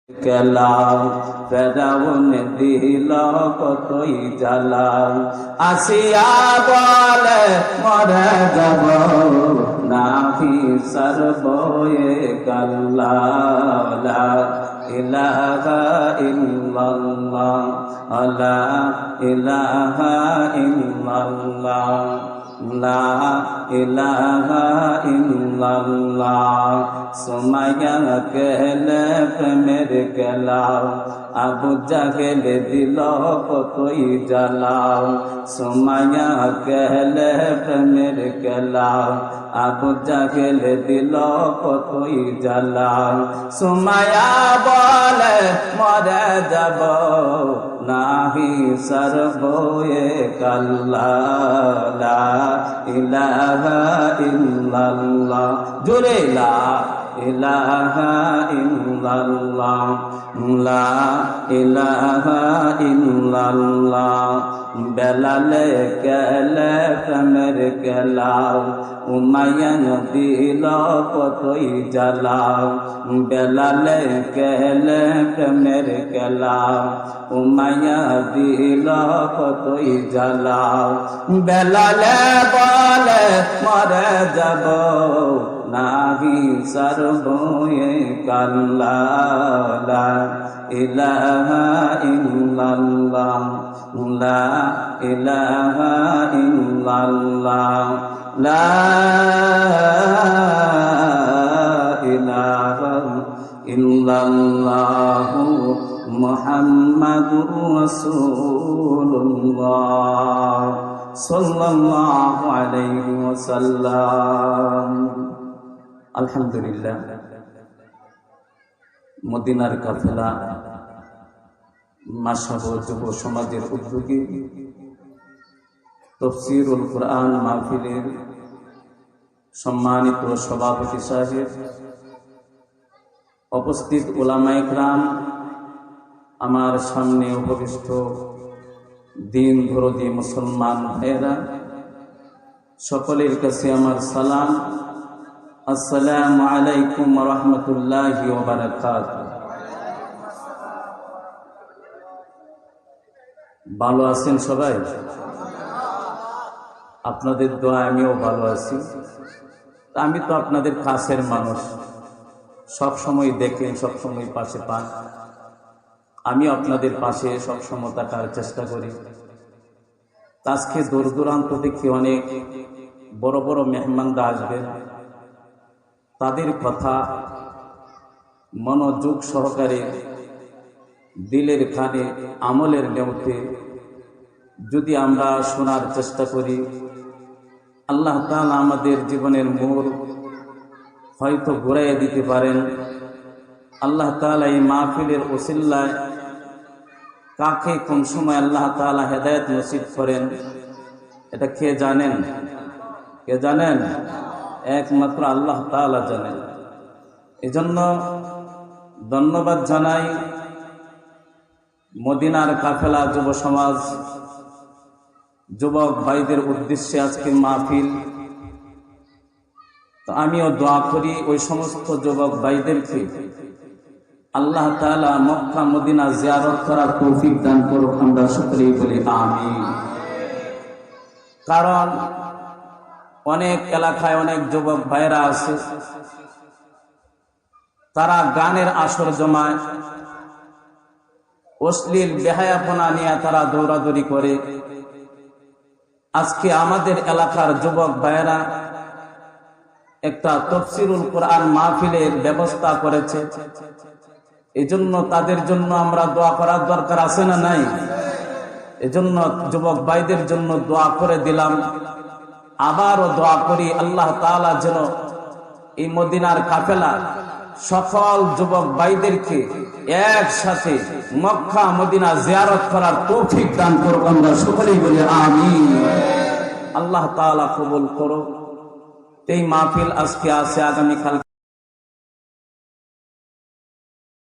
কেলাম ফেরাউন দিল কতই জ্বালা, আসিয়া বলে মরে যাব নাহি সরবয়ে কাল্লা, লা ইলাহা ইল্লাল্লাহ লা ইলাহা ইল্লাল্লাহ লা ইলাহা ইল্লাল্লাহ। সুমাইয়া कहले প্রেমের কেলাও, আবু জাহেল দিল কতই জ্বালাও। সুমাইয়া कहले প্রেমের কেলাও, আবু জাহেল দিল কতই জ্বালাও। সুমাইয়া বলে মরে যাব নাহি সরবয়ে কাল্লা, লা ইলাহা ইল্লাল্লাহ, জোরে লা ইলাহা ইল্লাল্লাহ লা ইলাহা ইল্লাল্লাহ। বেলালে কেলে প্রেমের কেলাও, উমাইয়া দিল কতই জ্বালাও। বেলালে কেলে প্রেমের কেলাও, উমাইয়া দিল কতই জ্বালাও। বেলালে বলে মরে যাব নাহি সরবয়ে কাল্লা, লা ইলাহা ইল্লাল্লাহ লা ইলাহা ইল্লাল্লাহ লা ইলাহা ইল্লাল্লাহ মুহাম্মাদুর রাসূলুল্লাহ সাল্লাল্লাহু আলাইহি ওয়াসাল্লাম। আলহামদুলিল্লাহ, মদিনার কাফেলা মাশাবো যুব সমাজের উদ্যোগে তাফসীরুল কুরআন মাহফিলের সম্মানিত সভাপতি সাহেব, উপস্থিত উলামায়ে কেরাম, আমার সামনে উপবিষ্ট দিন দরদি মুসলমান ভাইয়েরা, সকলের কাছে আমার সালাম। আসসালামু আলাইকুম ওয়া রাহমাতুল্লাহি ওয়া বারাকাতুহু। ভালো আছেন সবাই? আপনাদের দোয়া আমিও ভালো আছি। আমি তো আপনাদের কাছের মানুষ, সব সময় দেখেন, সব সময় পাশে পান। আমি আপনাদের পাশে সব সময় থাকার চেষ্টা করি। আজকে দূর দূরান্ত থেকে অনেক বড় বড় মেহমানরা আসবেন, তাদের কথা মনোযোগ সহকারে দিলের কানে আমলের নেওতে যদি আমরা শোনার চেষ্টা করি, আল্লাহ তাআলা আমাদের জীবনের মোড় হয়তো ঘুরাইয়া দিতে পারেন। আল্লাহ তাআলা এই মাহফিলের ওসিলায় কাকে কোন সময় আল্লাহ তাআলা হেদায়েত নসিব করেন, এটা কে জানেন? কে জানেন? একমাত্র আল্লাহ তাআলা জানেন। এজন্য ধন্যবাদ জানাই মদিনার কাফেলা যুব সমাজ, যুবক ভাইদের উদ্দেশ্যে আজকে মাহফিল। তো আমিও দোয়া করি ওই সমস্ত যুবক ভাইদেরকে আল্লাহ তাআলা মক্কা মদিনা জিয়ারত করার তৌফিক দান করুক। আমরা সকলেই বলি আমিন। কারণ অনেক এলাকায় অনেক যুবক ভাইরা আছে, তারা গানের আসর জমায়, অশ্লীল বেহায়াপনা নিয়ে তারা দৌড়াদৌড়ি করে। আজকে আমাদের এলাকার যুবক ভাইরা একটা তাফসীরুল কুরআন মাহফিলের ব্যবস্থা করেছে। এজন্য তাদের জন্য আমরা দোয়া করার দরকার আছে না নাই? এজন্য যুবক ভাইদের জন্য দোয়া করে দিলাম। আবারও দোয়া করি আল্লাহ তাআলা যেন এই মদিনার কাফেলা সকল যুবক ভাইদেরকে একসাথে মক্কা মদিনা জিয়ারত করার তৌফিক দান করুক। আমরা সকলেই বলি আমিন। আল্লাহ তাআলা কবুল করুক। এই মাহফিল আজকে আছে, আগামীকাল